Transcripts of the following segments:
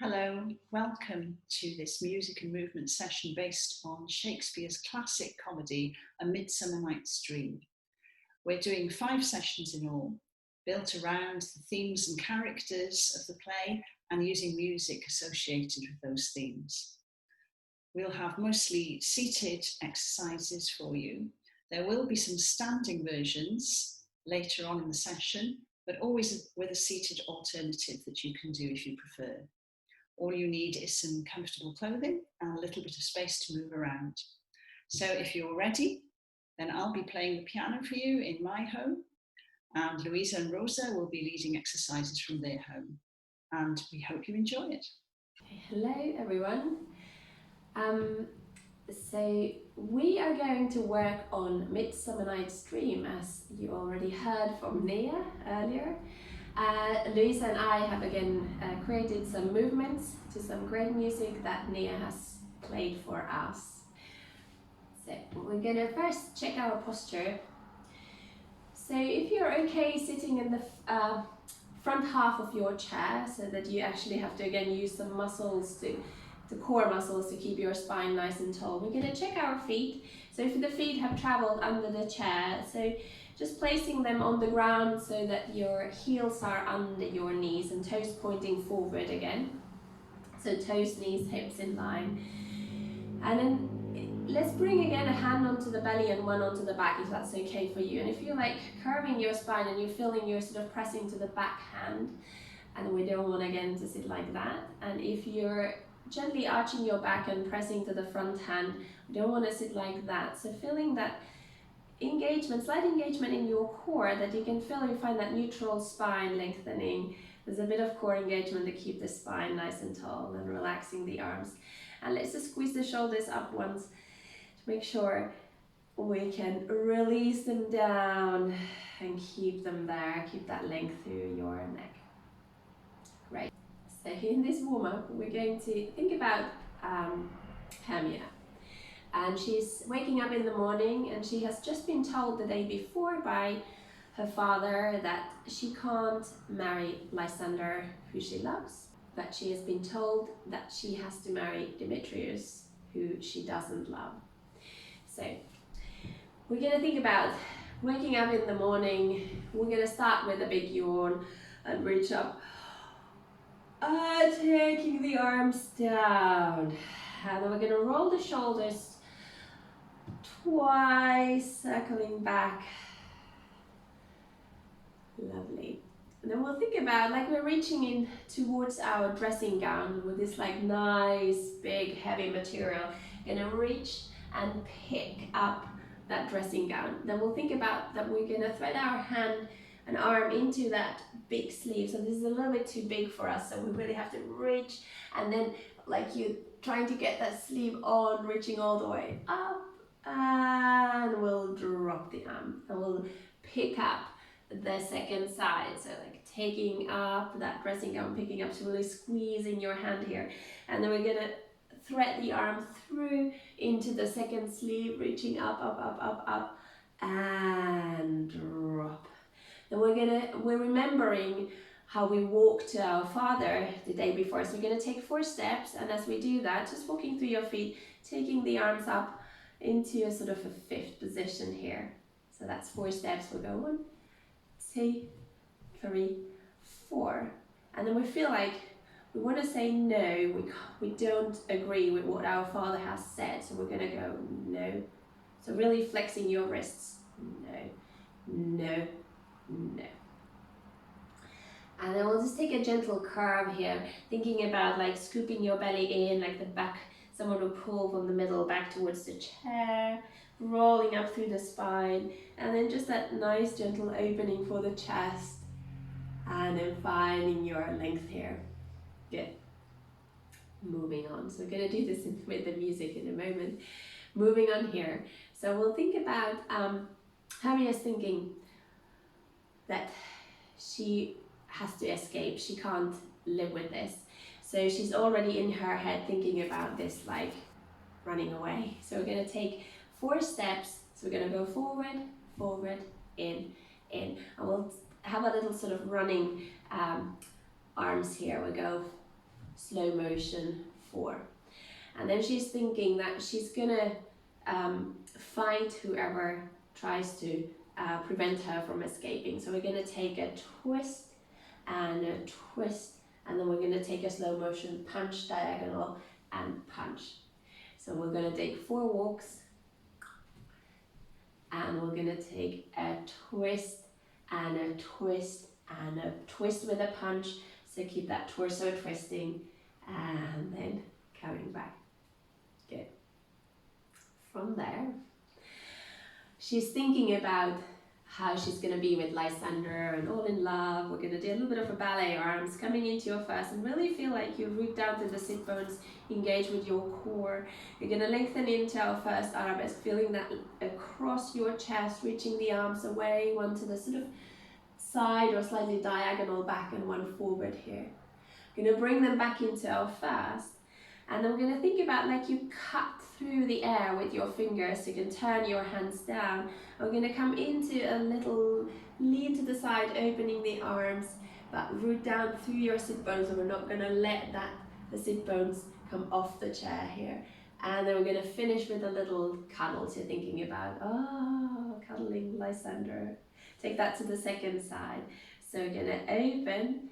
Hello, welcome to this music and movement session based on Shakespeare's classic comedy, A Midsummer Nights Dream. We're doing 5 sessions in all, built around the themes and characters of the play and using music associated with those themes. We'll have mostly seated exercises for you. There will be some standing versions later on in the session, but always with a seated alternative that you can do if you prefer. All you need is some comfortable clothing and a little bit of space to move around. So if you're ready, then I'll be playing the piano for you in my home, and Louisa and Rosa will be leading exercises from their home. And we hope you enjoy it. Hello everyone. So we are going to work on Midsummer Night's Dream, as you already heard from Nia earlier. Louisa and I have again created some movements to some great music that Nia has played for us. So we're gonna first check our posture. So if you're okay sitting in the front half of your chair, so that you actually have to again use some muscles the core muscles to keep your spine nice and tall. We're going to check our feet. So if the feet have traveled under the chair, so just placing them on the ground so that your heels are under your knees and toes pointing forward again. So toes, knees, hips in line. And then let's bring again a hand onto the belly and one onto the back if that's okay for you. And if you're like curving your spine and you're feeling you're sort of pressing to the back hand, and we don't want again to sit like that. And if you're gently arching your back and pressing to the front hand, we don't want to sit like that. So feeling that engagement, slight engagement in your core, that you can feel, you find that neutral spine lengthening. There's a bit of core engagement to keep the spine nice and tall, and relaxing the arms. And let's just squeeze the shoulders up once to make sure we can release them down and keep them there, keep that length through your neck. Great. So in this warm-up, we're going to think about Hermia. And she's waking up in the morning, and she has just been told the day before by her father that she can't marry Lysander, who she loves, but she has been told that she has to marry Demetrius, who she doesn't love. So we're going to think about waking up in the morning. We're going to start with a big yawn and reach up. Taking the arms down, and then we're going to roll the shoulders twice, circling back. Lovely. And then we'll think about like we're reaching in towards our dressing gown with this like nice big heavy material. Gonna reach and pick up that dressing gown. Then we'll think about that we're gonna thread our hand and arm into that big sleeve. So this is a little bit too big for us, so we really have to reach, and then like you trying to get that sleeve on, reaching all the way up, and we'll drop the arm and we'll pick up the second side. So like taking up that dressing gown, picking up, so really squeezing your hand here, and then we're gonna thread the arm through into the second sleeve, reaching up, up, up, up, up, and drop. And we're remembering how we walked to our father the day before. So we're going to take 4 steps, and as we do that, just walking through your feet, taking the arms up into a sort of a 5th position here. So that's 4 steps. We'll go 1, 2, 3, 4. And then we feel like we want to say no, we don't agree with what our father has said. So we're going to go no. So really flexing your wrists. No, no, no. And then we'll just take a gentle curve here, thinking about like scooping your belly in, like the back, someone will pull from the middle back towards the chair, rolling up through the spine, and then just that nice gentle opening for the chest, and then finding your length here. Good. Moving on. So we're going to do this with the music in a moment. Moving on here. So we'll think about Harriet's thinking that she has to escape. She can't live with this. So she's already in her head thinking about this, like running away. So we're going to take 4 steps. So we're going to go forward, forward, in. And we'll have a little sort of running arms here. We'll go slow motion 4. And then she's thinking that she's gonna fight whoever tries to prevent her from escaping. So we're gonna take a twist and a twist, and then we're gonna take a slow motion punch, diagonal, and punch. So we're gonna take 4 walks, and we're gonna take a twist and a twist and a twist with a punch. So keep that torso twisting, and then coming back. Good. From there, she's thinking about how she's going to be with Lysander and all in love. We're going to do a little bit of a ballet arms, coming into your first, and really feel like you root down to the sit bones, engage with your core. You're going to lengthen into our first arabesque, feeling that across your chest, reaching the arms away, one to the sort of side or slightly diagonal back and one forward here. Going to bring them back into our first, and then we're going to think about like you cut through the air with your fingers, so you can turn your hands down. We're going to come into a little lean to the side, opening the arms, but root down through your sit bones, and we're not going to let the sit bones come off the chair here. And then we're going to finish with a little cuddle, so you're thinking about, oh, cuddling Lysander. Take that to the second side. So we're going to open.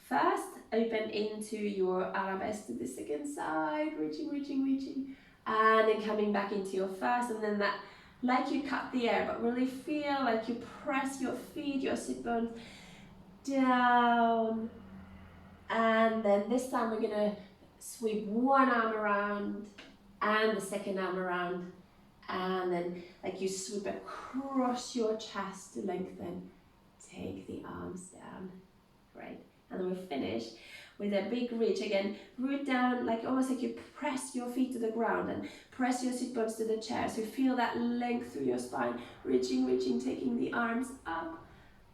First, open into your arabesque to the second side, reaching, reaching, reaching, and then coming back into your first, and then that, like you cut the air, but really feel like you press your feet, your sit bones down, and then this time we're gonna sweep one arm around, and the second arm around, and then like you sweep across your chest to lengthen, take the arms down, great. And then we'll finish with a big reach again, root down, like almost like you press your feet to the ground and press your sit bones to the chair. So you feel that length through your spine, reaching, reaching, taking the arms up.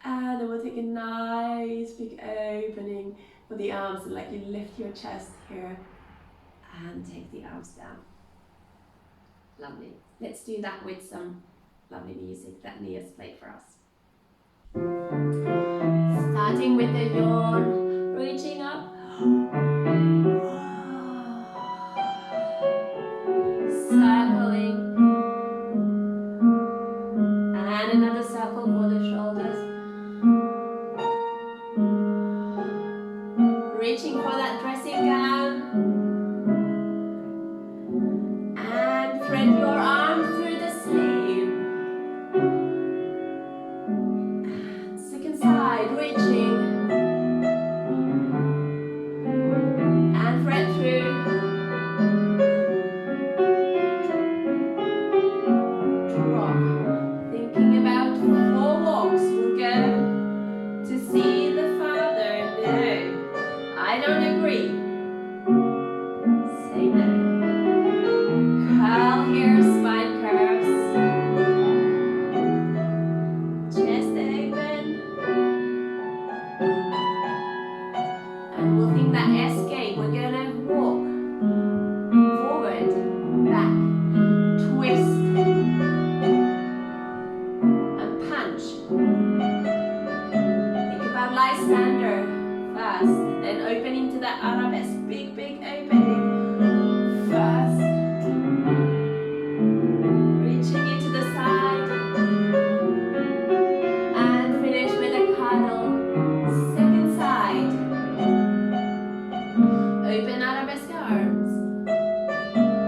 And then we'll take a nice big opening for the arms, and like you lift your chest here and take the arms down. Lovely. Let's do that with some lovely music that Nia's played for us. Starting with the yawn, reaching up. Circling. And another circle for the shoulders. Reaching for that dressing gown. And thread your arm through the sleeve. Second side, reaching. And thread through. Drop. Thinking about 4 walks. We'll go to see the Father. No, I don't agree. Say no. Curl here, spine curves. Chest open. And we'll think that escape. We're gonna walk forward, back, twist, and punch. Think about Lysander first, then opening to that arabesque. Big, big opening. First. Reaching into the side. And finish with a cuddle. Second side. Open arabesque arms.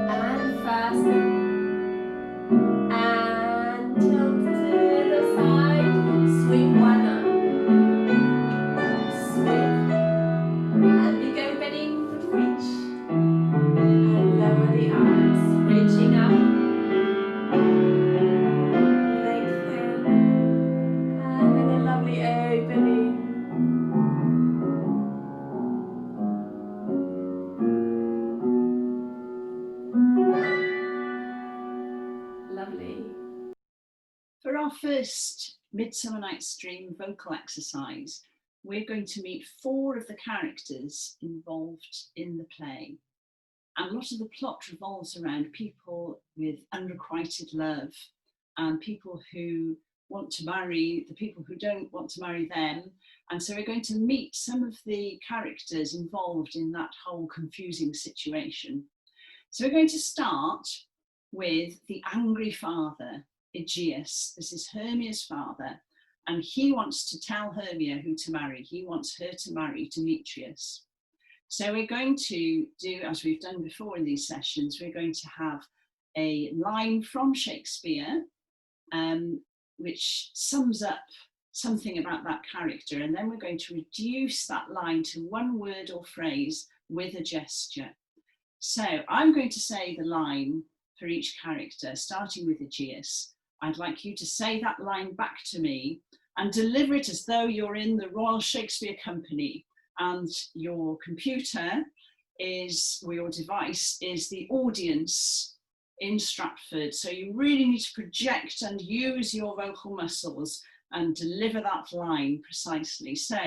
And first. And tilt to the side. Sweep one arm. Sweep. And big opening. Reach. And lower the arms. Reaching up. Lengthen. And with a lovely opening. Lovely. For our first Midsummer Night's Dream vocal exercise, we're going to meet 4 of the characters involved in the play. And a lot of the plot revolves around people with unrequited love and people who want to marry the people who don't want to marry them. And so we're going to meet some of the characters involved in that whole confusing situation. So we're going to start with the angry father, Aegeus. This is Hermia's father, and he wants to tell Hermia who to marry. He wants her to marry Demetrius. So we're going to do, as we've done before in these sessions, we're going to have a line from Shakespeare, which sums up something about that character, and then we're going to reduce that line to one word or phrase with a gesture. So I'm going to say the line for each character, starting with Aegeus. I'd like you to say that line back to me and deliver it as though you're in the Royal Shakespeare Company and your computer is, or your device is the audience in Stratford. So you really need to project and use your vocal muscles and deliver that line precisely. So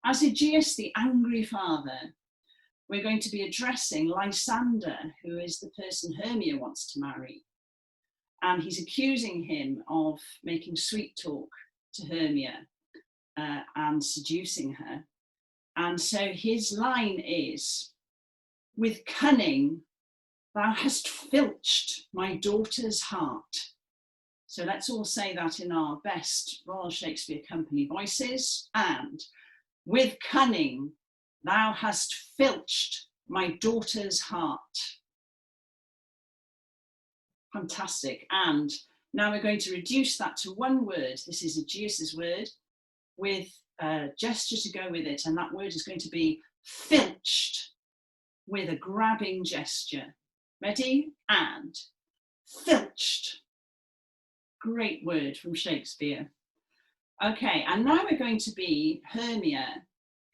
as Aegeus, the angry father, we're going to be addressing Lysander, who is the person Hermia wants to marry. And he's accusing him of making sweet talk to Hermia and seducing her. And so his line is, "With cunning, thou hast filched my daughter's heart." So let's all say that in our best Royal Shakespeare Company voices. And with cunning, thou hast filched my daughter's heart. Fantastic. And now we're going to reduce that to one word. This is Aegeus's word with a gesture to go with it. And that word is going to be filched with a grabbing gesture. Ready? And filched. Great word from Shakespeare. Okay, and now we're going to be Hermia,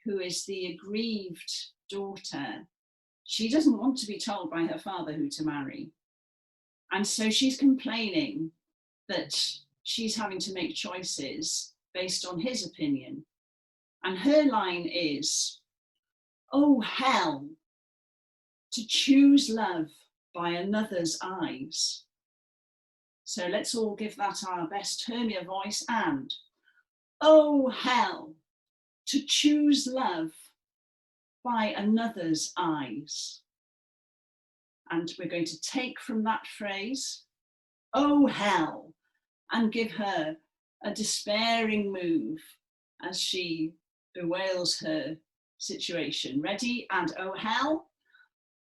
who is the aggrieved daughter. She doesn't want to be told by her father who to marry. And so she's complaining that she's having to make choices based on his opinion. And her line is, "Oh, hell, to choose love by another's eyes." So let's all give that our best Hermia voice. And, "Oh, hell, to choose love by another's eyes." And we're going to take from that phrase, "Oh, hell," and give her a despairing move as she bewails her situation. Ready? And oh, hell.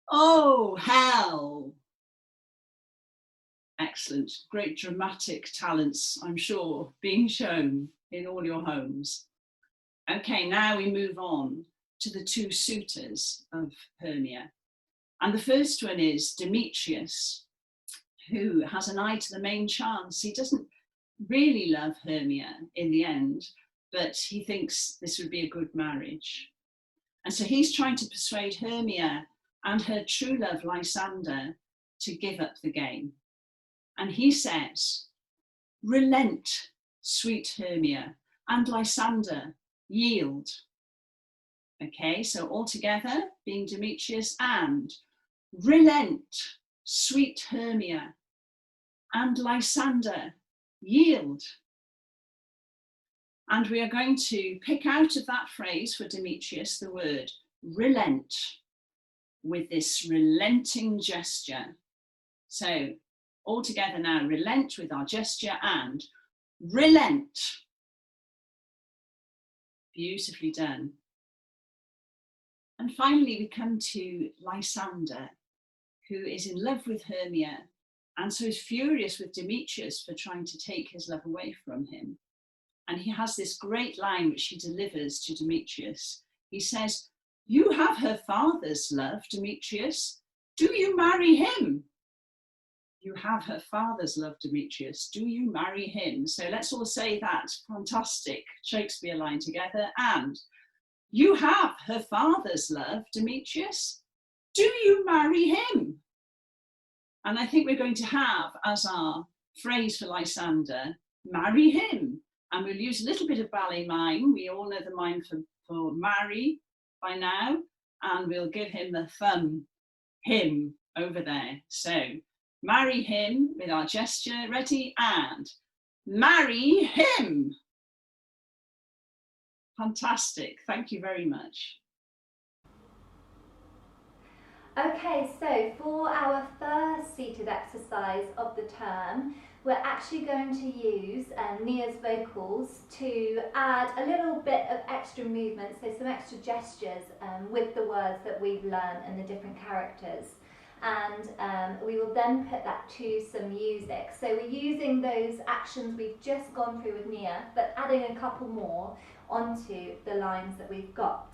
Oh, hell. Excellent. Great dramatic talents, I'm sure, being shown in all your homes. Okay, now we move on to the two suitors of Hermia. And the first one is Demetrius, who has an eye to the main chance. He doesn't really love Hermia in the end, but he thinks this would be a good marriage. And so he's trying to persuade Hermia and her true love, Lysander, to give up the game. And he says, "Relent, sweet Hermia, and Lysander, yield." Okay, so all together, being Demetrius, and relent, sweet Hermia, and Lysander, yield. And we are going to pick out of that phrase for Demetrius the word relent with this relenting gesture. So all together now, relent with our gesture and relent. Beautifully done. And finally, we come to Lysander, who is in love with Hermia and so is furious with Demetrius for trying to take his love away from him. And he has this great line which he delivers to Demetrius. He says, "You have her father's love, Demetrius. Do you marry him?" You have her father's love, Demetrius. Do you marry him? So let's all say that fantastic Shakespeare line together. And you have her father's love, Demetrius. Do you marry him? And I think we're going to have as our phrase for Lysander, marry him. And we'll use a little bit of ballet mime. We all know the mime for marry by now. And we'll give him the thumb, him, over there. So marry him with our gesture. Ready? And marry him. Fantastic, thank you very much. Okay, so for our first seated exercise of the term, we're actually going to use Nia's vocals to add a little bit of extra movement, so some extra gestures with the words that we've learned and the different characters. And we will then put that to some music. So we're using those actions we've just gone through with Nia, but adding a couple more onto the lines that we've got.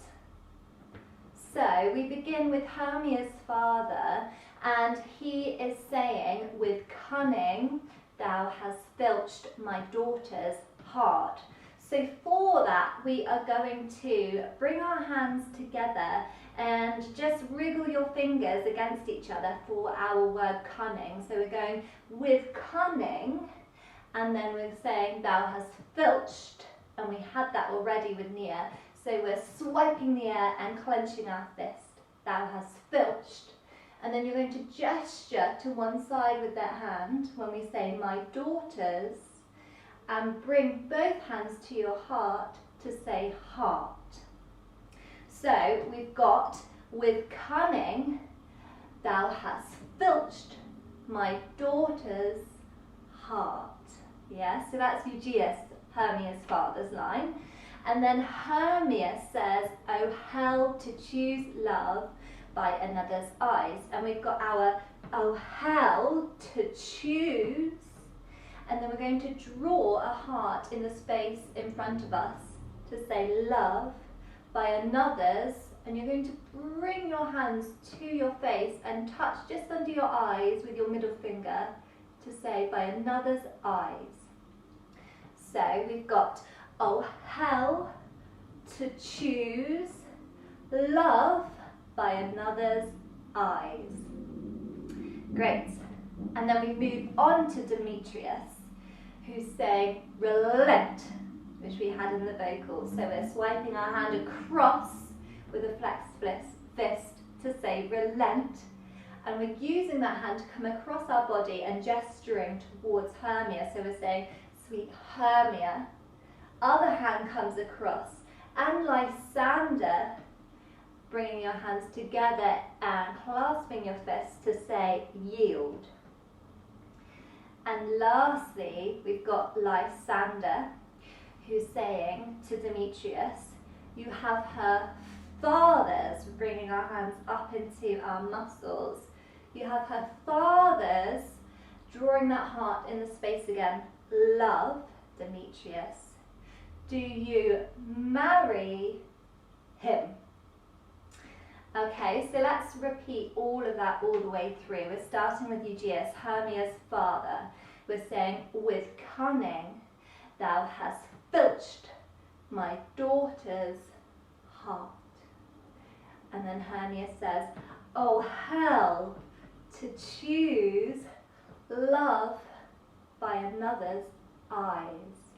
So we begin with Hermia's father, and he is saying, "With cunning thou hast filched my daughter's heart." So for that, we are going to bring our hands together and just wriggle your fingers against each other for our word cunning. So we're going with cunning, and then we're saying thou hast filched, and we had that already with Nia. So we're swiping the air and clenching our fist. Thou hast filched. And then you're going to gesture to one side with that hand when we say my daughters, and bring both hands to your heart to say heart. So we've got with cunning, thou hast filched my daughter's heart. Yeah, so that's Eugeius, Hermia's father's line. And then Hermia says, "Oh hell to choose love by another's eyes." And we've got our oh hell to choose. And then we're going to draw a heart in the space in front of us to say love by another's. And you're going to bring your hands to your face and touch just under your eyes with your middle finger to say by another's eyes. So we've got oh hell to choose love by another's eyes. Great. And then we move on to Demetrius, who's saying relent, which we had in the vocals. So we're swiping our hand across with a flexed fist to say relent. And we're using that hand to come across our body and gesturing towards Hermia. So we're saying, "Sweet Hermia." Other hand comes across, and Lysander, bringing your hands together and clasping your fists to say yield. And lastly, we've got Lysander, who's saying to Demetrius, "You have her fathers," bringing our hands up into our muscles. "You have her fathers," drawing that heart in the space again, "love, Demetrius. Do you marry him?" Okay, so let's repeat all of that all the way through. We're starting with Eugeius, Hermia's father. We're saying, "With cunning thou hast filched my daughter's heart." And then Hermia says, "Oh hell to choose love by another's eyes."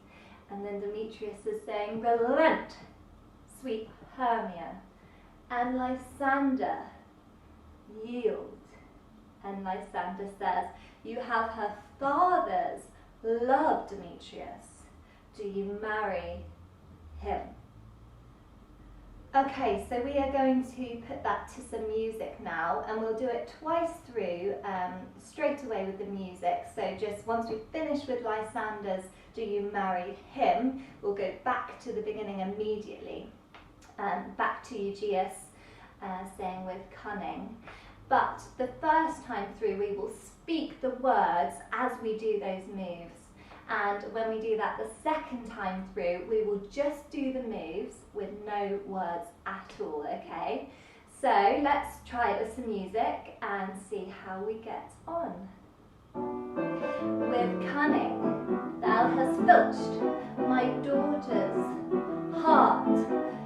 And then Demetrius is saying, "Relent, sweet Hermia." And Lysander, yield. And Lysander says, "You have her father's love, Demetrius. Do you marry him?" Okay, so we are going to put that to some music now, and we'll do it twice through, straight away with the music. So just once we finish with Lysander's "Do you marry him?", we'll go back to the beginning immediately, back to Eugeius saying "with cunning." But the first time through, we will speak the words as we do those moves. And when we do that the second time through, we will just do the moves with no words at all, okay? So let's try it with some music and see how we get on. With cunning thou hast filched my daughter's heart.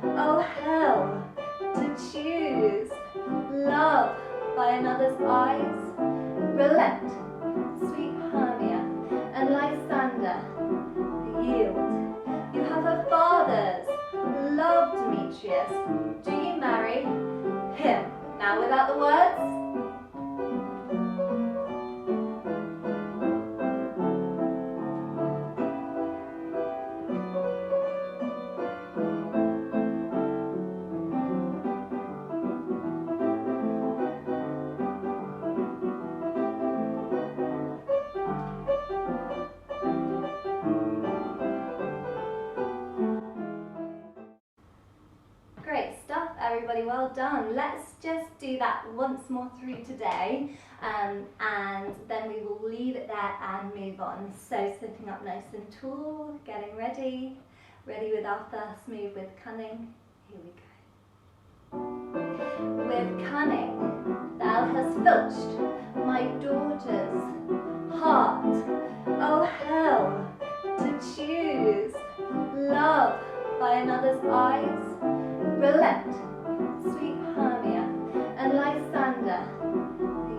Oh hell, to choose love by another's eyes. Relent, sweet Hermia, and Lysander, yield. You have her father's love, Demetrius. Do you marry him? Now without the words. everybody, well done. Let's just do that once more through today, and then we will leave it there and move on. So sitting up nice and tall, getting ready with our first move with cunning. Here we go. With cunning, thou hast filched my daughter's heart. Oh hell, to choose love by another's eyes. Relent, sweet Hermia, and Lysander,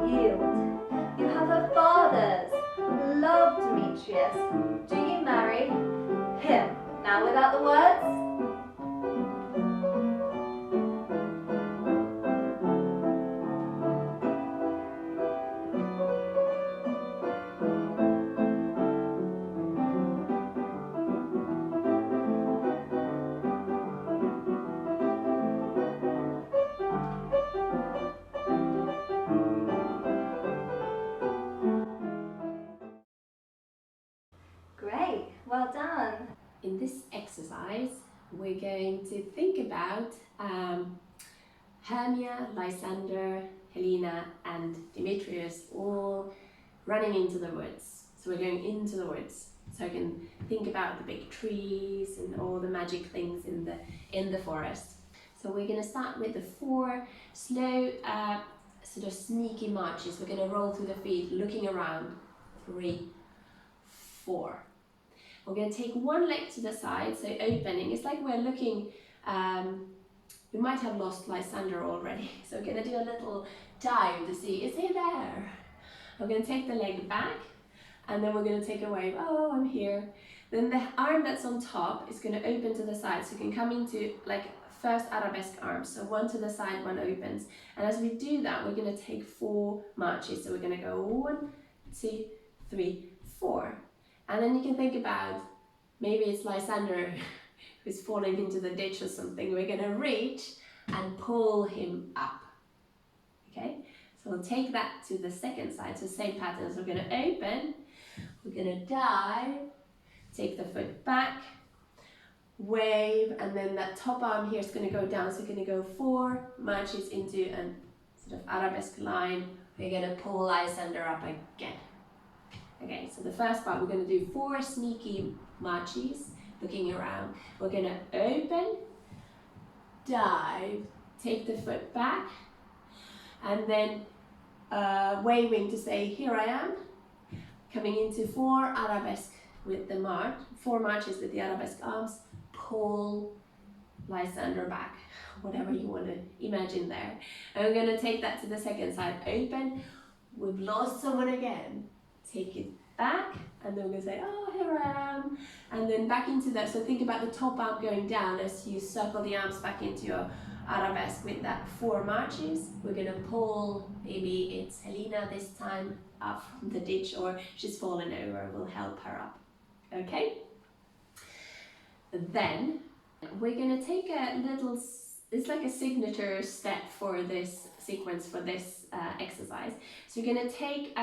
yield. You have a father's love, Demetrius. Do you marry him? Now without the words. Great, well done. In this exercise, we're going to think about Hermia, Lysander, Helena and Demetrius all running into the woods. So we're going into the woods. So I can think about the big trees and all the magic things in the forest. So we're going to start with the 4 slow sort of sneaky marches. We're going to roll through the feet, looking around. 3, 4. We're going to take one leg to the side, so opening. It's like we're looking, we might have lost Lysander already. So we're going to do a little dive to see, is he there? We're going to take the leg back, and then we're going to take a wave, oh, I'm here. Then the arm that's on top is going to open to the side, so you can come into like first arabesque arms. So one to the side, one opens. And as we do that, we're going to take 4 marches. So we're going to go 1, 2, 3, 4. And then you can think about, maybe it's Lysander who's falling into the ditch or something. We're going to reach and pull him up. Okay, so we'll take that to the second side. So same pattern. So we're going to open, we're going to dive, take the foot back, wave, and then that top arm here is going to go down. So we're going to go 4 marches into a sort of arabesque line. We're going to pull Lysander up again. Okay, so the first part, we're going to do 4 sneaky marches, looking around. We're going to open, dive, take the foot back, and then waving to say, here I am, coming into 4 arabesque with the march, 4 marches with the arabesque arms, pull Lysander back, whatever you want to imagine there. And we're going to take that to the second side, open, we've lost someone again. Take it back, and then we're going to say, oh, here I am, and then back into that. So think about the top arm going down as you circle the arms back into your arabesque with that 4 marches. We're going to pull, maybe it's Helena this time, up from the ditch, or she's fallen over, we'll help her up. Okay? Then we're going to take a little, it's like a signature step for this sequence, for this exercise. So you're going to take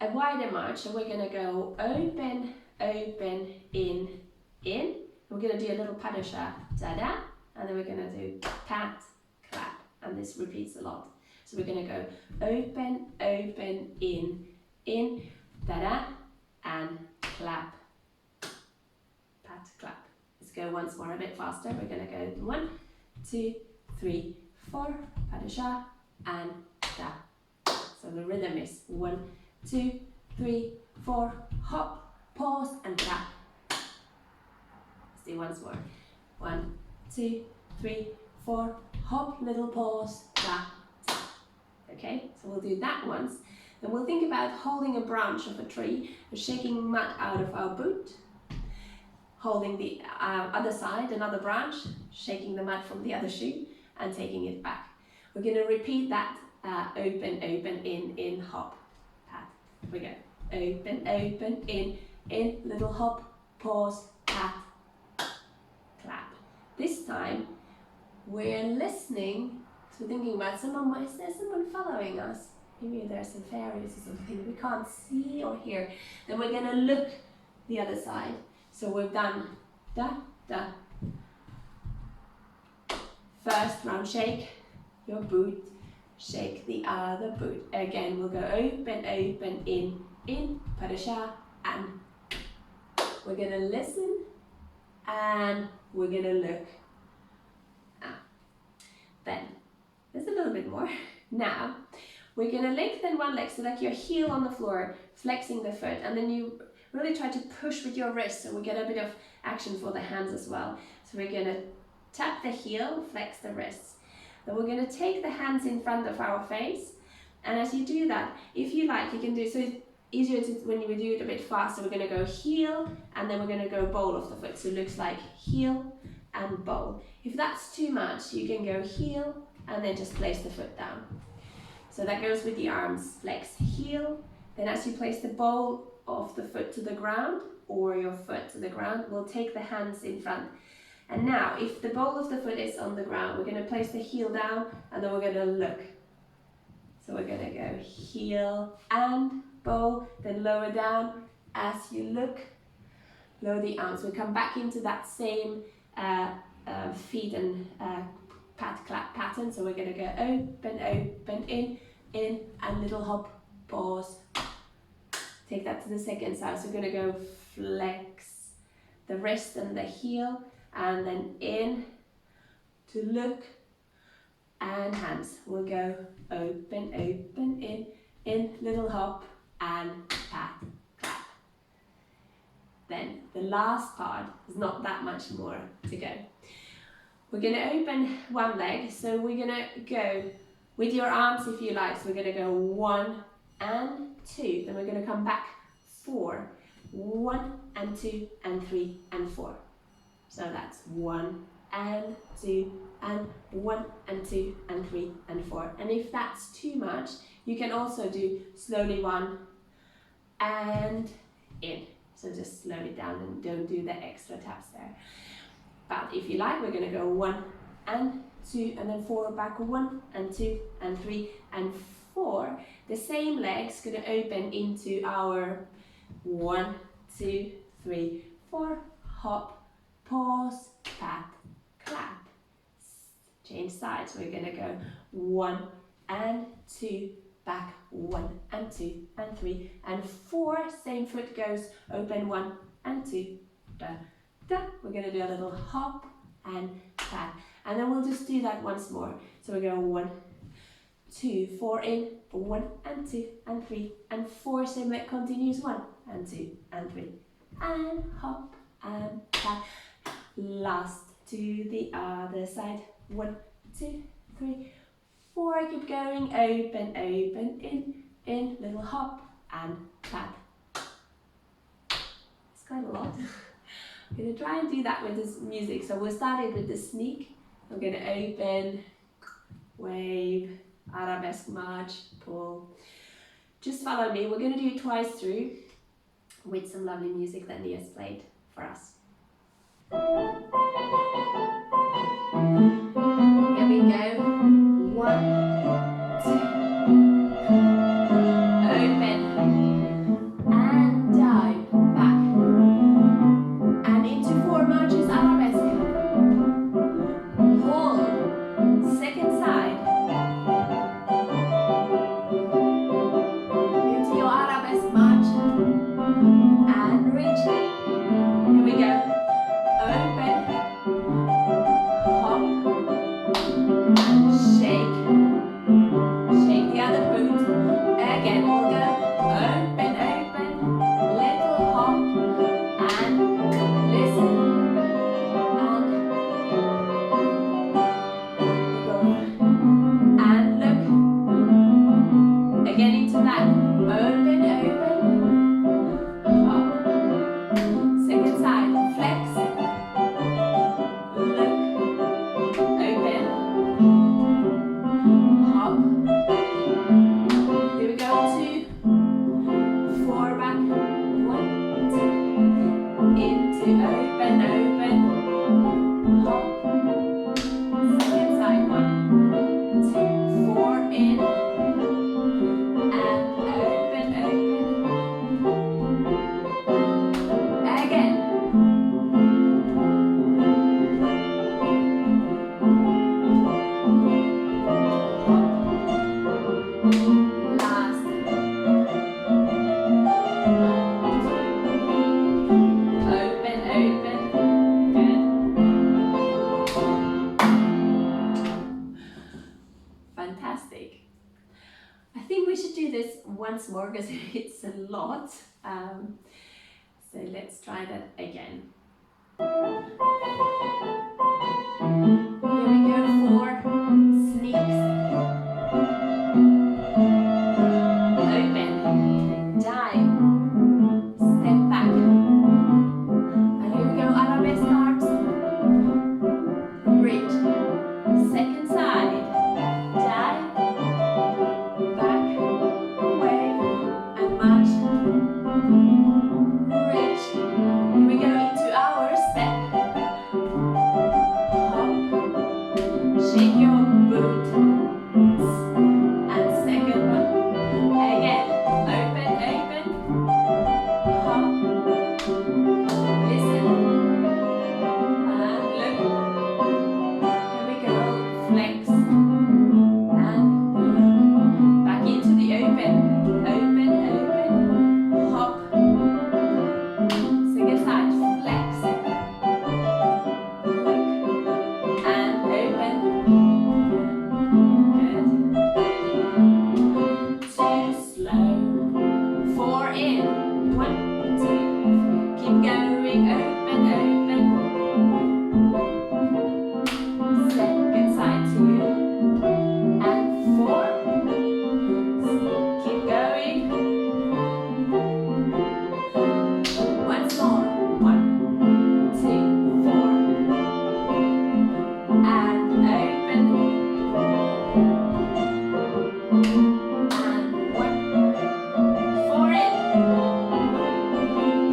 a wider march, so we're going to go open, open, in. We're going to do a little padasha, da-da, and then we're going to do pat, clap, and this repeats a lot. So we're going to go open, open, in, da-da, and clap, pat, clap. Let's go once more, a bit faster. We're going to go 1, 2, 3, 4, padasha, and da. So the rhythm is 1, 2, 3, 4, hop, pause, and clap. Let's do once more. 1, 2, 3, 4, hop, little pause, clap, tap. Okay, so we'll do that once. Then we'll think about holding a branch of a tree, shaking mud out of our boot, holding the other side, another branch, shaking the mud from the other shoe, and taking it back. We're going to repeat that open, open, in, hop. We go open, open, in, little hop, pause, pat, clap. This time we're listening, so thinking about someone, is there someone following us? Maybe there's some fairies or something we can't see or hear. Then we're going to look the other side. So we've done da, da, First round shake your boot, shake the other boot. Again, we'll go open, open, in, padasha, and we're gonna listen and we're gonna look. Then, there's a little bit more. Now, we're gonna lengthen one leg so that your heel on the floor, flexing the foot, and then you really try to push with your wrist, so we get a bit of action for the hands as well. So we're gonna tap the heel, flex the wrists. Then we're going to take the hands in front of our face, and as you do that, if you like, you can do, so it's easier to, when you do it a bit faster, we're going to go heel, and then we're going to go bowl of the foot, so it looks like heel and bowl. If that's too much, you can go heel, and then just place the foot down. So that goes with the arms, flex, heel, then as you place the bowl of the foot to the ground, or your foot to the ground, we'll take the hands in front. And now, if the ball of the foot is on the ground, we're going to place the heel down, and then we're going to look. So we're going to go heel and bowl, then lower down. As you look, lower the arms. We'll come back into that same feet and pat clap pattern. So we're going to go open, open, in, and little hop, pause. Take that to the second side. So we're going to go flex the wrist and the heel, and then in to look, and hands. We'll go open, open, in, little hop, and pat, clap. Then the last part is not that much more to go. We're going to open one leg, so we're going to go with your arms if you like. So we're going to go 1 and 2, then we're going to come back 4, 1 and 2 and 3 and 4. So that's 1 and 2 and 1 and 2 and 3 and 4. And if that's too much, you can also do slowly 1 and in. So just slow it down and don't do the extra taps there. But if you like, we're going to go 1 and 2 and then 4, back 1 and 2 and 3 and 4. The same leg's going to open into our 1, 2, 3, 4, hop, pause, pat, clap. Change sides. We're going to go 1 and 2, back 1 and 2 and 3 and 4. Same foot goes open 1 and 2. Da, da. We're going to do a little hop and pat. And then we'll just do that once more. So we go 1, 2, 4 in, 1 and 2 and 3 and 4. Same leg continues 1 and 2 and 3 and hop and pat. Last to the other side. 1, 2, 3, 4. Keep going. Open, open, in, little hop and pat. It's quite a lot. I'm going to try and do that with this music. So we'll start it with the sneak. I'm going to open, wave, arabesque march, pull. Just follow me. We're going to do it twice through with some lovely music that Nia's played for us. Here we go. 1, 2. Open and dive back and into 4 marches arabesque. Pull, second side into your arabesque march and reach. Here we go. Open, hop, do this once more because it's a lot. So let's try that again. Here we go for sneaks. Open, dive, step back. And here we go, arabesque arms. Bridge, second side, dive, back, wave, and march. Bridge. Here we go into our step. Hop, shake your boots. And second one. Again, open, open. Hop. Listen. And look. Here we go. Flex. And look. Back into the open. Open, open. Hop. Second side. Flex. Look. And open. Good. Two slow. Four in. 1, 2. Keep going. Open, open. Second side. 2. And 4. Keep going. Once more. 1, 2, 4. And open. And 1. 4 in.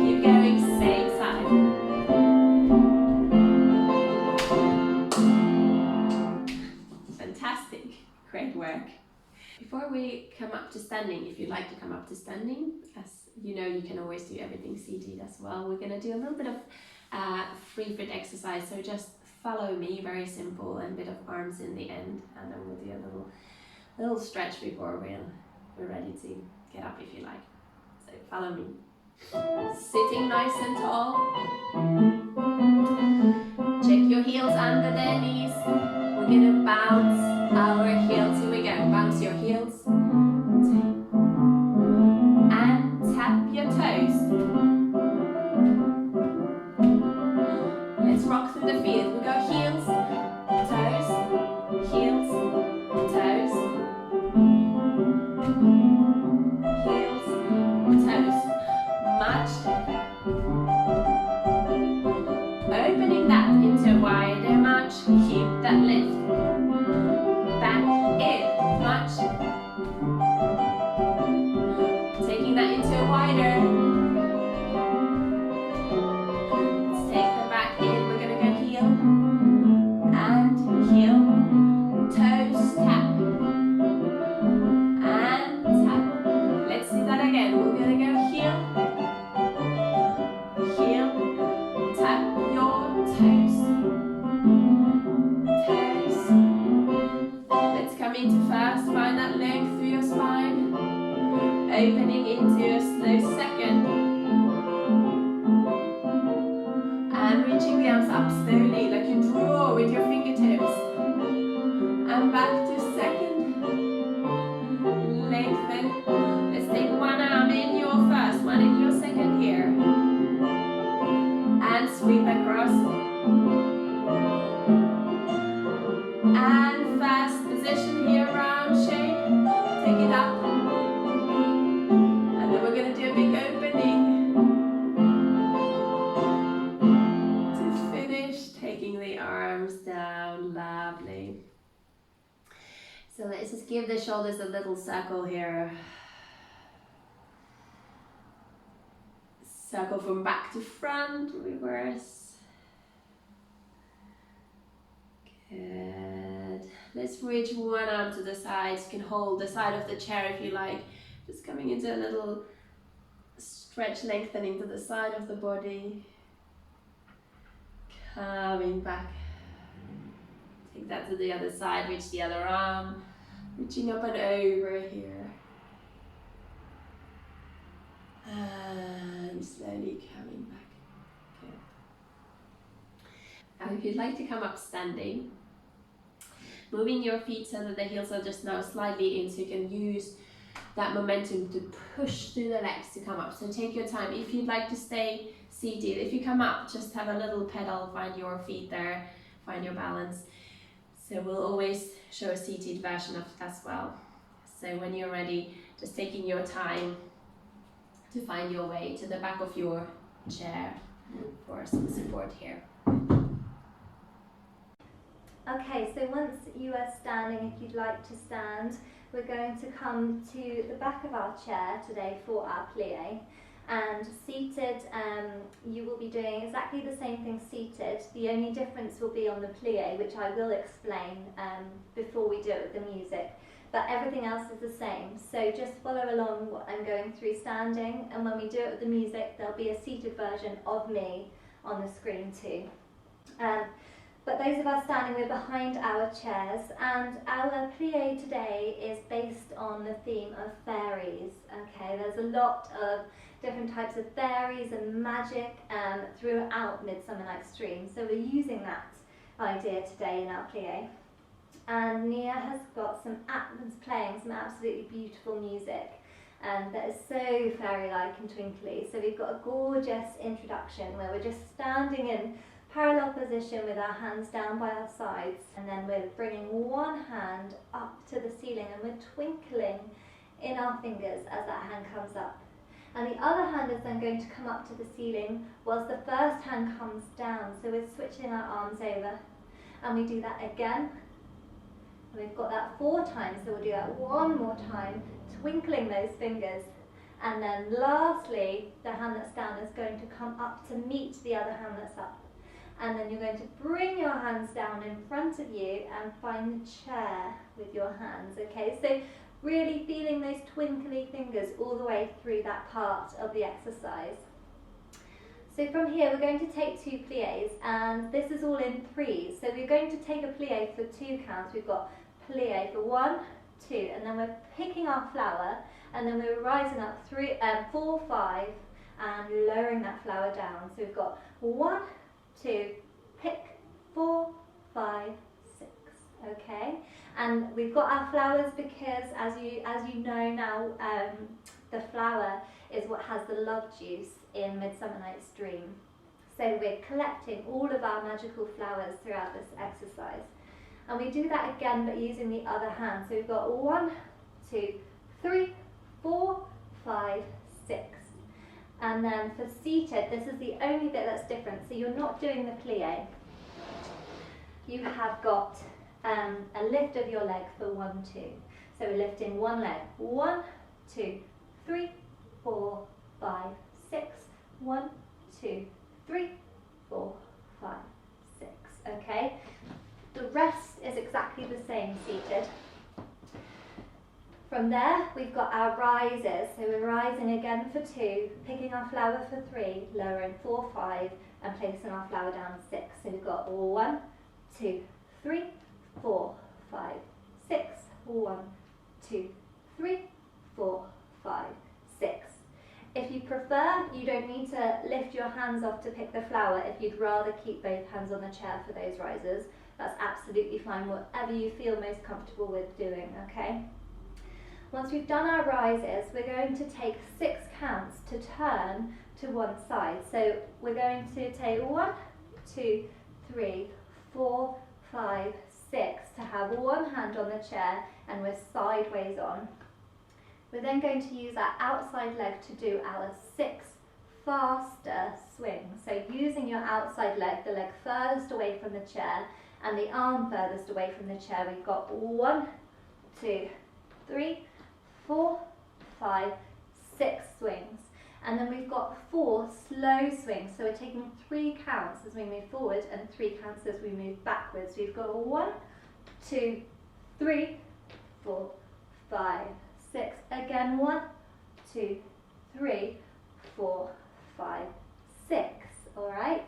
Keep going. Same side. Fantastic. Great work. Before we come up to standing, if you'd like to come up to standing, as you know, you can always do everything seated as well. We're going to do a little bit of free foot exercise, so just follow me, very simple, and a bit of arms in the end, and then we'll do a little stretch before we're ready to get up if you like. So follow me. Sitting nice and tall. Check your heels under the knees. We're going to bounce our heels. Here we go. Bounce your heels. And tap your toes. Let's rock through the field. We go heels, toes, heels, toes, heels, toes. March. Opening that into a wider march. Keep that lift. Back in. March. Taking that into a wider. Let's take the back in. We're going to go heel and heel. Toes tap. And tap. Let's do that again. We're going to go heel. Heel. Tap your toes. Toes. Let's come into first. Find that length through your spine. Opening into a slow second. And reaching the arms up slowly, like you draw with your fingertips. And back to second. Lengthen. Let's take one arm in your first, one in your second here. And sweep across. And fast position here, round shape. Take it up. And then we're going to do a big opening. To finish, taking the arms down. Lovely. So let's just give the shoulders a little circle here. Circle from back to front, reverse. Good. Let's reach one arm to the side. You can hold the side of the chair if you like. Just coming into a little stretch, lengthening to the side of the body. Coming back. Take that to the other side, reach the other arm. Reaching up and over here. And slowly coming back. Okay. Now if you'd like to come up standing, moving your feet so that the heels are just now slightly in, so you can use that momentum to push through the legs to come up. So take your time. If you'd like to stay seated, if you come up, just have a little pedal, find your feet there, find your balance. So we'll always show a seated version of it as well. So when you're ready, just taking your time to find your way to the back of your chair for some support here. Okay, so once you are standing, if you'd like to stand, we're going to come to the back of our chair today for our plie. And seated, you will be doing exactly the same thing seated. The only difference will be on the plie, which I will explain before we do it with the music. But everything else is the same. So just follow along what I'm going through standing, and when we do it with the music, there'll be a seated version of me on the screen too. But those of us standing, we're behind our chairs, and our plie today is based on the theme of fairies. Okay, there's a lot of different types of fairies and magic throughout Midsummer Nights Dream. So we're using that idea today in our plie. And Nia has got playing some absolutely beautiful music that is so fairy-like and twinkly. So we've got a gorgeous introduction where we're just standing in parallel position with our hands down by our sides, and then we're bringing one hand up to the ceiling and we're twinkling in our fingers as that hand comes up. And the other hand is then going to come up to the ceiling whilst the first hand comes down. So we're switching our arms over, and we do that again. And we've got that 4 times, so we'll do that one more time, twinkling those fingers. And then lastly, the hand that's down is going to come up to meet the other hand that's up. And then you're going to bring your hands down in front of you and find the chair with your hands, okay? So really feeling those twinkly fingers all the way through that part of the exercise. So from here, we're going to take 2 plies, and this is all in 3s. So we're going to take a plie for 2 counts. We've got plie for 1, 2, and then we're picking our flower, and then we're rising up 4, 5, and lowering that flower down. So we've got 1, 2, pick, 4, 5, 6, okay? And we've got our flowers because, as you know now, the flower is what has the love juice in Midsummer Night's Dream. So we're collecting all of our magical flowers throughout this exercise. And we do that again, but using the other hand. So we've got 1, 2, 3, 4, 5, 6. And then for seated, this is the only bit that's different. So you're not doing the plie. You have got a lift of your leg for 1, 2. So we're lifting one leg. 1, 2, 3, 4, 5, 6. 1, 2, 3, 4, 5, 6. Okay? The rest is exactly the same seated. From there, we've got our rises. So we're rising again for 2, picking our flower for 3, lowering 4, 5, and placing our flower down 6. So we've got 1, 2, 3, 4, 5, 6. 1, 2, 3, 4, 5, 6. If you prefer, you don't need to lift your hands off to pick the flower. If you'd rather keep both hands on the chair for those rises, that's absolutely fine, whatever you feel most comfortable with doing, okay? Once we've done our rises, we're going to take 6 counts to turn to one side. So we're going to take 1, 2, 3, 4, 5, 6 to have one hand on the chair, and we're sideways on. We're then going to use our outside leg to do our 6 faster swings. So using your outside leg, the leg furthest away from the chair and the arm furthest away from the chair, we've got 1, 2, 3, 4, 5, 6 swings. And then we've got 4 slow swings. So we're taking 3 counts as we move forward and 3 counts as we move backwards. We've got 1, 2, 3, 4, 5, 6. Again, 1, 2, 3, 4, 5, 6. All right.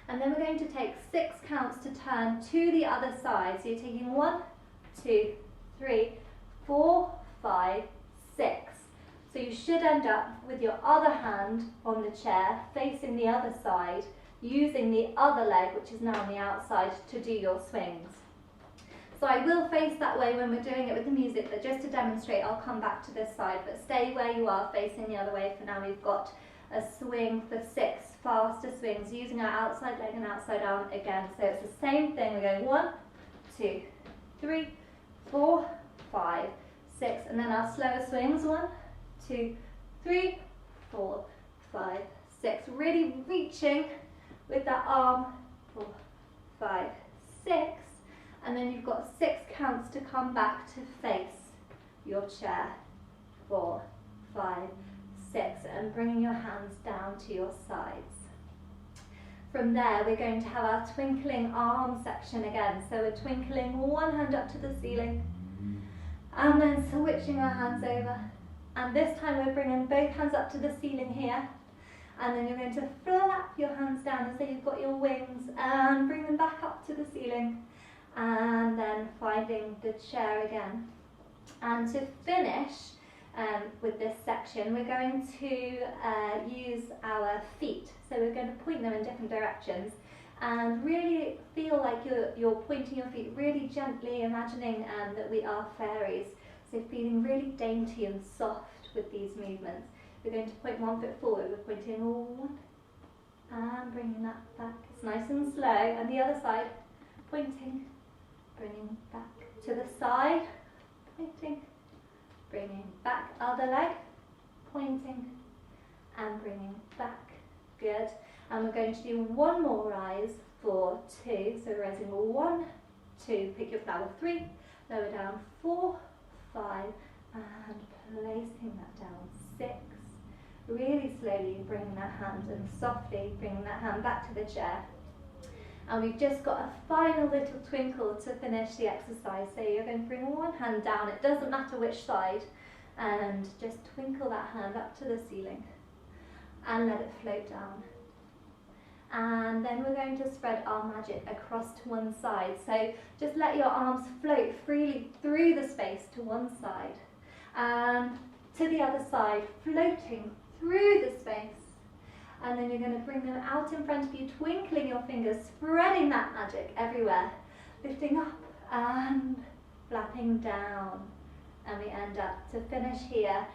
And then we're going to take 6 counts to turn to the other side. So you're taking 1, 2, 3, 4, 5, 6. So you should end up with your other hand on the chair, facing the other side, using the other leg, which is now on the outside, to do your swings. So I will face that way when we're doing it with the music, but just to demonstrate, I'll come back to this side, but stay where you are facing the other way. For now, we've got a swing for 6 faster swings using our outside leg and outside arm again. So it's the same thing. We're going 1, 2, 3, 4, 5, 6, and then our slower swings 1, 2, 3, 4, 5, 6. Really reaching with that arm. 4, 5, 6, and then you've got 6 counts to come back to face your chair. 4, 5, 6, and bringing your hands down to your sides. From there, we're going to have our twinkling arm section again. So we're twinkling one hand up to the ceiling, and then switching our hands over. And this time we're bringing both hands up to the ceiling here, and then you're going to flap your hands down as though you've got your wings, and bring them back up to the ceiling, and then finding the chair again. And to finish with this section, we're going to use our feet. So we're going to point them in different directions and really feel like you're pointing your feet really gently, imagining that we are fairies. So feeling really dainty and soft with these movements. We're going to point one foot forward. We're pointing 1 and bringing that back. It's nice and slow. And the other side, pointing, bringing back to the side, pointing, bringing back. Other leg, pointing and bringing back. Good. And we're going to do one more rise for 2. So we're rising 1, 2, pick your flower 3, lower down 4, 5, and placing that down 6. Really slowly bringing that hand, and softly bringing that hand back to the chair. And we've just got a final little twinkle to finish the exercise. So you're going to bring one hand down, it doesn't matter which side, and just twinkle that hand up to the ceiling and let it float down. And then we're going to spread our magic across to one side. So just let your arms float freely through the space to one side and to the other side, floating through the space. And then you're going to bring them out in front of you, twinkling your fingers, spreading that magic everywhere, lifting up and flapping down. And we end up to finish here,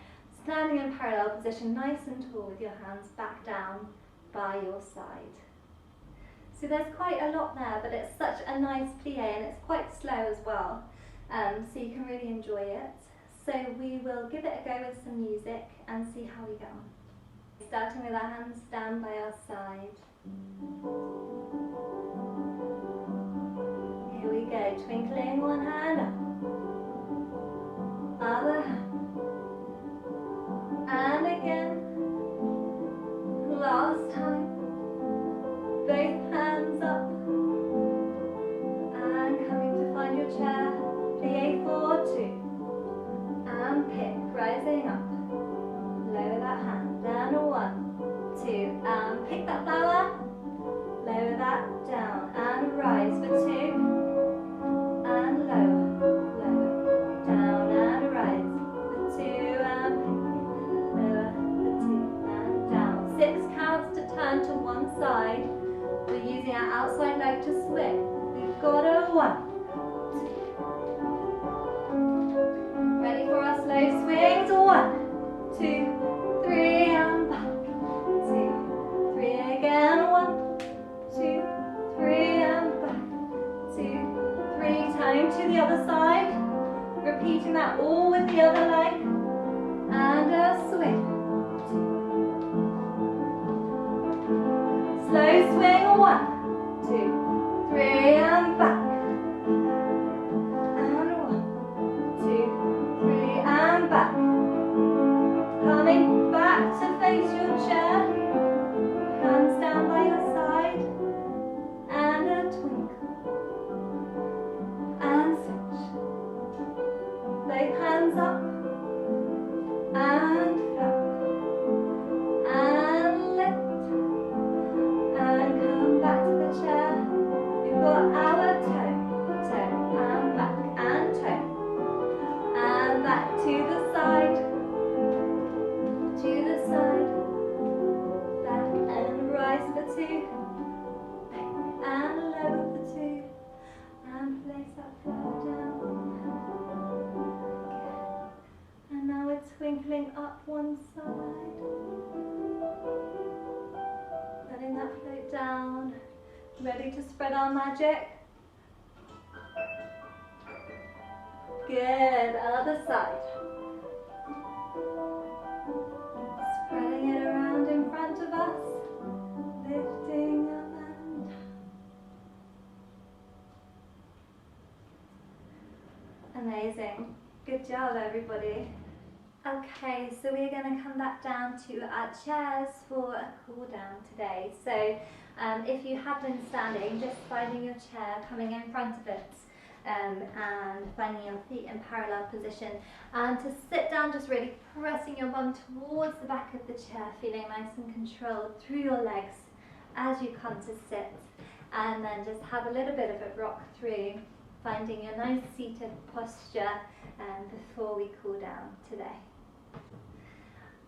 standing in parallel position, nice and tall with your hands back down by your side. So there's quite a lot there, but it's such a nice plie and it's quite slow as well, so you can really enjoy it. So we will give it a go with some music and see how we go on. Starting with our hands down by our side. Here we go, twinkling one hand up, other hand, and again, last time, both hands up, and coming to find your chair, plie for 2, and pick, rising up, lower that hand, down 1, 2, and pick that flower, lower that down, and rise for 2, and lower, down, and rise for 2, and pick, lower for 2, and down. 6 counts to turn to one side. We're using our outside leg to swing. We've got a 1, 2. Ready for our slow swings? 1, 2, 3, and back. 2, 3 again. 1, 2, 3, and back. 2, 3. Turning to the other side. Repeating that all with the other leg. And a swing. Slow swing, 1, 2, 3, and back. And 1, 2, 3, and back. Coming back to face your chair. Hands down by your side. And a twinkle. And switch. Both hands up. And flap. And lift. And come back to the chair. We've got our toe, and back, and toe. And back to the side, back and rise for 2, back and lower for 2, and place that flower down. spread our magic. Good, other side. Spreading it around in front of us. Lifting up and down. Amazing. Good job, everybody. Okay, so we're going to come back down to our chairs for a cool down today. So if you have been standing, just finding your chair, coming in front of it, and finding your feet in parallel position. And to sit down, just really pressing your bum towards the back of the chair, feeling nice and controlled through your legs as you come to sit. And then just have a little bit of a rock through, finding your nice seated posture before we cool down today.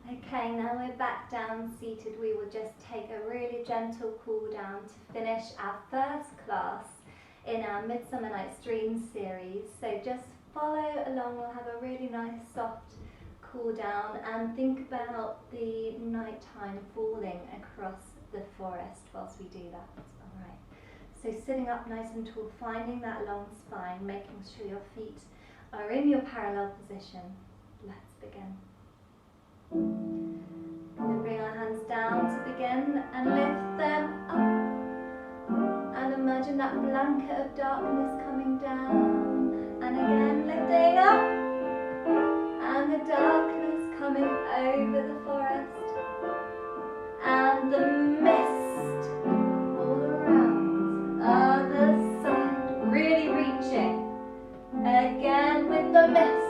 Okay, now we're back down seated. We will just take a really gentle cool down to finish our first class in our Midsummer Nights Dream series. So just follow along. We'll have a really nice soft cool down and think about the nighttime falling across the forest whilst we do that. Alright, so sitting up nice and tall, finding that long spine, making sure your feet are in your parallel position. Let's begin. We'll bring our hands down to begin and lift them up. And imagine that blanket of darkness coming down. And again lifting up. And the darkness coming over the forest. And the mist all around. Other side. Really reaching. Again with the mist.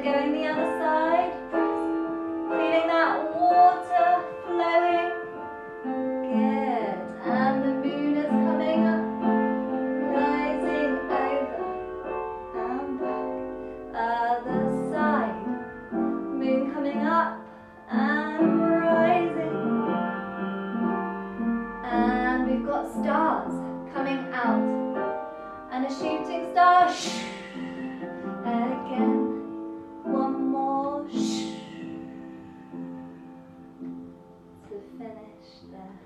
Going the other side, feeling that water flowing. Good, and the moon is coming up, rising over and back. Other side, moon coming up and rising. And we've got stars coming out, and a shooting star. Again. One more to finish there.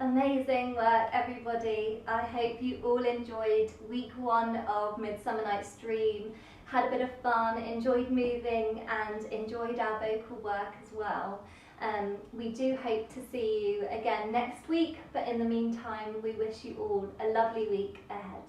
Amazing work, everybody. I hope you all enjoyed week 1 of Midsummer Nights Dream, had a bit of fun, enjoyed moving and enjoyed our vocal work as well. We do hope to see you again next week, but in the meantime we wish you all a lovely week ahead.